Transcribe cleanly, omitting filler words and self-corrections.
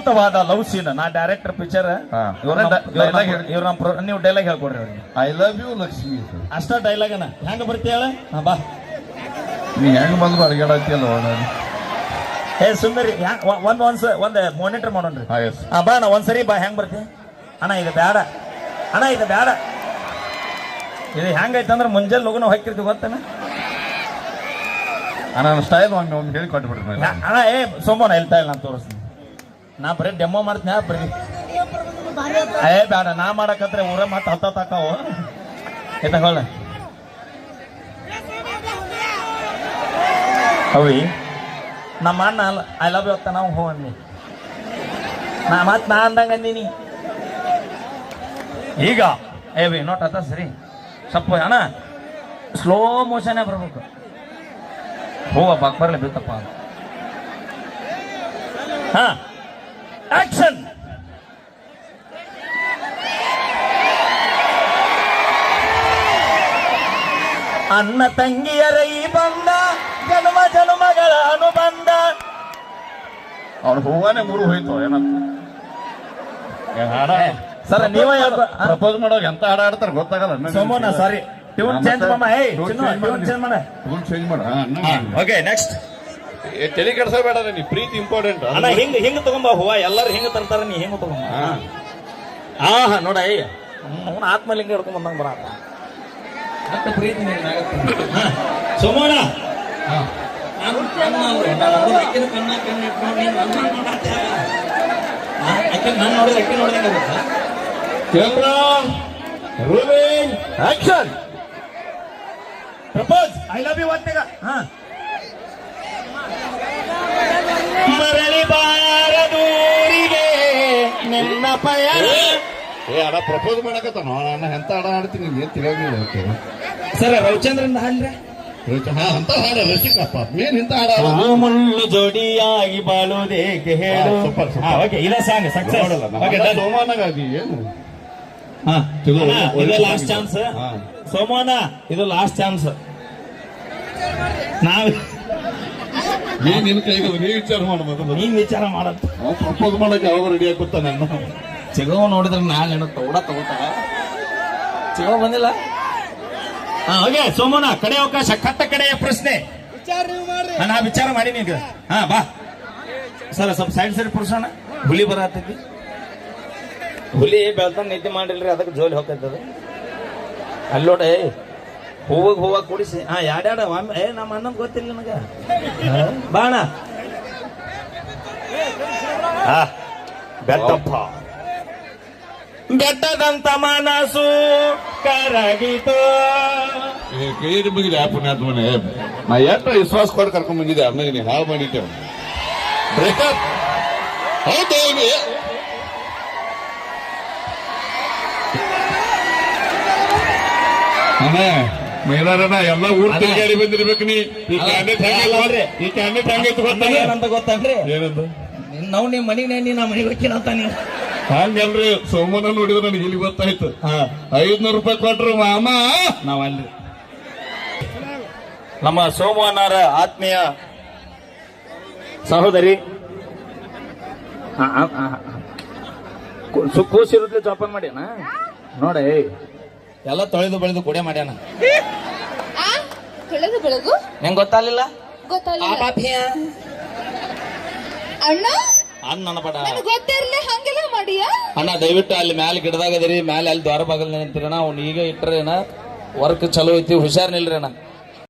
ಅದ್ಭುತವಾದ love scene. ನಾ director picture ನೀವು ಡೈಲಾಗ್ ಹೇಳ್ಕೊಡ್ರಿ ಅವ್ರಿಗೆ. I love you Lakshmi. ಅಷ್ಟ ಡೈಲಾಗ್ ಅನ್ನ ಹೆಂಗ ಬರ್ತೀಯ ಹೇಳ? ಬಾ ನೀ ಹೆಂಗ್ ಬಂದ್ರು ಅಡಗಾಡತ್ತಿಯಲ್ಲ. ಏ ಸುಂದರಿ ಒಂದ್ ಮಾನಿಟರ್ ಮಾಡೋಣ್ರಿ. ಬಾ ಅಣ್ಣ ಒಂದ್ಸರಿ ಬಾ. ಹೆಂಗ್ ಬರ್ತಿ ಅಣ್ಣ? ಇದು ಬೇಡ ಅಣ್ಣ, ಇದು ಬೇಡ. ಇದು ಹೆಂಗೈತಂದ್ರೆ ಮುಂಜಾನೆ ಲಗುನ ಹಾಕಿರ್ತೀವಿ ಗೊತ್ತಣ್ಣ. ನನ್ನ ಸ್ಟೈಲ್ ಒಮ್ಮೆ ಹೇಳಿ ಕೊಟ್ಬಿಡ್ರಿ ಅಣ್ಣ. ಏ ಸೋಮೋನ ಹೇಳ್ತಾ ಇಲ್ಲ, ನಾನು ತೋರಿಸ್ತೀನಿ. ನಾ ಬರೀ ಡೆಮೋ ಮಾಡ್ತೀನಿ. ಬರೀ ಏ ಬೇಡ, ನಾ ಮಾಡಕತ್ರೆ ಊರ ಮತ್ತೆ ಹತ್ತಾವು ತಗೊಳ್ಳ. ಅವಿ ನಮ್ಮ ಅಣ್ಣ ಐ ಲವ್ ಯು ಅತ್ತ ನಾವು ಹೋ ಅಂದಿ. ನಾ ಅಂದಂಗ ಅಂದೀನಿ. ಈಗ ಏವಿ ನೋಟ್ ಅತ್ತ ಸರಿ ಸ್ವಲ್ಪ ಅಣ್ಣ ಸ್ಲೋ ಮೋಷನ್ ಬರ್ಬೇಕು. ಹೂವ ಬಾಕ್ ಬರಲಿ ಬೇಕಪ್ಪ. ಹಾ ಆಕ್ಷನ್. ಅಣ್ಣ ತಂಗಿಯರ ಈ ಬಂದ ಜನ್ಮ ಜನ್ಮಗಳ ಅನುಬಂಧ. ಅವ್ನು ಹೂವಾನೆ ಮೂರು ಹೋಯ್ತು ಏನಂತ ಸರ್ ನೀವೇ ಪ್ರಪೋಸ್ ಮಾಡೋಕೆ ಎಂತ ಹಾಡ ಆಡ್ತಾರ ಗೊತ್ತಾಗಲ್ಲ. ಸೋಮೋನ ಸಾರಿ ಟ್ಯೂನ್ ಚೇಂಜ್ ಮಾಡ. ಟ್ಯೂನ್ ಚೇಂಜ್ ಮಾಡ. Okay next. ತಲೆ ಕೆಡ್ಸಬೇಡ, ನೀ ಪ್ರೀತಿ ಇಂಪಾರ್ಟೆಂಟ್. ಅಣ್ಣ ಹಿಂಗ ತಗೊಂಬ ಹೂವ. ಎಲ್ಲರೂ ಹಿಂಗ ತರ್ತಾರ, ನೀ ಹಿಂಗ ತಗೊಂಬ. ನೋಡ ಅವನ ಆತ್ಮಲಿಂಗ ಹಿಡ್ಕೊಂಡ್ ಬಂದಂಗ ಬರ ಪ್ರೀತಿ ಸೋಮೋನ. ನಾನು ನೋಡಿದ್ರೆ ಅಕ್ಕಿ ನೋಡಿದಂಗ camera rolling action. Propose I love you ಅಂತೆಗ. ಮರಳಿ ಬಾರದೂರಿಗೆ ನಿನ್ನ ಪಯಣ. ಏ ಅಡ ಪ್ರಪೋಸ್ ಮಾಡಕತ್ತ ನಾನು ಎಂತ ಹಾಡ ಆಡ್ತೀನಿ ಏನ್ ತಿಳಿಯಾಗಿಲ್ಲ. ಸರ್ ರವಿಚಂದ್ರನ್ ಹಾಡ್ರೆ ಅಂತ ಹಾಡ ರಸಿಕಪ್ಪ ಮೇನ್ ಇಂತ ಹಾಡ. ಮುಳ್ಳು ಜೋಡಿಯಾಗಿ ಬಾಳೋದೇಕೆ ಹೇಳು. ಓಕೆ ಇದ ಸಾಂಗ್ ಸಕ್ಸಸ್. ಸೋಮಾನಾಗಿ ಏನು ಇದು ಲಾಸ್ಟ್ ಚಾನ್ಸ್ ಸೋಮೋನ. ಇದು ಲಾಸ್ಟ್ ಚಾನ್ಸ್. ನಾವ್ ನಿನ್ ಕೈಗೆ ನೀ ವಿಚಾರ ಮಾಡ್ಬೋದು. ನೀನ್ ವಿಚಾರ ಮಾಡತ್ತ ಪ್ರಪೋಸ್ ಮಾಡಕ್ಕೆ ಯಾವಾಗ ರೆಡಿ ಆಗುತ್ತ. ನಾನು ಚಿಗೋ ನೋಡಿದ್ರೆ ನಾಳೆ ತೋಡ ತಗೋತಾರ. ಚಿಗೋ ಬಂದಿಲ್ಲ. ಓಕೆ ಸೋಮೋನ ಕಡೆ ಅವಕಾಶ. ಕಟ್ಟ ಕಡೆಯ ಪ್ರಶ್ನೆ ನಾ ವಿಚಾರ ಮಾಡೀನಿ ಈಗ. ಬಾ ಸರ್ ಸ್ವಲ್ಪ ಸೈಡ್ ಪುರುಷಣ. ಹುಲಿ ಬರತೈತಿ. ಹುಲಿ ಬೆಳ್ತಾನ ನಿದ್ದೆ ಮಾಡಿಲ್ರಿ, ಅದಕ್ಕೆ ಜೋಲಿ ಹೋಗ್ತದ. ಅಲ್ಲೋಡೆ ಹೂವಾಗ ಕೂಡಿಸಿ ಯಾಡ್ಯಾಡ ಒಮ್ಮೆ. ನಮ್ಮ ಅಣ್ಣನ್ ಗೊತ್ತಿಲ್ಲ ನನಗ. ಬಾಣ ಬೆಟ್ಟಪ್ಪ ಬೆಟ್ಟದಂತ ಮನಸ್ಸು ಕರಗಿತು. ಕೈ ಮುಗಿದೆ ಪುಣ್ಯಾತ್ ಮನೆ. ನಾ ಎಷ್ಟು ವಿಶ್ವಾಸ ಕೊಟ್ಟು ಕರ್ಕೊಂಡ್ ಬಂದಿದ್ದೆ ಅಣ್ಣಗೆ. ನೀ ಹಾಳು ಮಾಡಿಟ್ಟೆ ಬ್ರೇಕಪ್. ಹೌದು ಅಣ್ಣ ಮೇಲಾರಣ ಎಲ್ಲ ಊರ್ ತಿರುಗಾಡಿ ಬಂದಿರ್ಬೇಕು. ನೀ ಈ ಕ್ಯಾಂಡಿಡೇಟ್ ಹೆಂಗೈತಿ ಗೊತ್ತನ್ರಿ? ಏನಂತ ನಾವು ನಿಮ್ ಮನಿಗೆ ನಾ ಮನೆಗೆ ಹೋಗ್ತೀನಂತ ನೀವು ಹಂಗಲ್ರಿ. ಸೋಮನ ನೋಡಿದ್ರೆ ನನಗೆ ಇಲ್ಲಿ ಗೊತ್ತಾಯ್ತು. 500 ರೂಪಾಯಿ ಕೊಟ್ರು ಮಾಮ. ನಾವಲ್ಲಿ ನಮ್ಮ ಸೋಮವನ್ನರ ಆತ್ಮೀಯ ಸಹೋದರಿ ಕೂಸಿರುತ್ತೆ ಜೋಪಾನ ಮಾಡ್ಯಾನ ನೋಡಿ. ಎಲ್ಲ ತೊಳೆದು ಬೆಳೆದು ಕುಡಿಯ ಮಾಡ್ಯಾನ. ನಿಂಗೆ ಗೊತ್ತಾಗಲಿಲ್ಲ? ಅಣ್ಣ ನನ್ನ ಬಡ ಗೊತ್ತಿರ್ಲಿ ಹಂಗೆಲ್ಲ ಮಾಡಿಯ. ಅಣ್ಣ ದಯವಿಟ್ಟು ಅಲ್ಲಿ ಮ್ಯಾಲೆ ಗಿಡದಾಗದಿರಿ. ಮ್ಯಾಲೆ ಅಲ್ಲಿ ದ್ವಾರ ಬಾಗಲ್ ನಿಂತಿರಣ. ಅವ್ನು ಈಗ ಇಟ್ಟರೇನ ವರ್ಕ್ ಚಲೋ ಐತಿ. ಹುಷಾರ್ ನಿಲ್ರಿ ಅಣ್ಣ.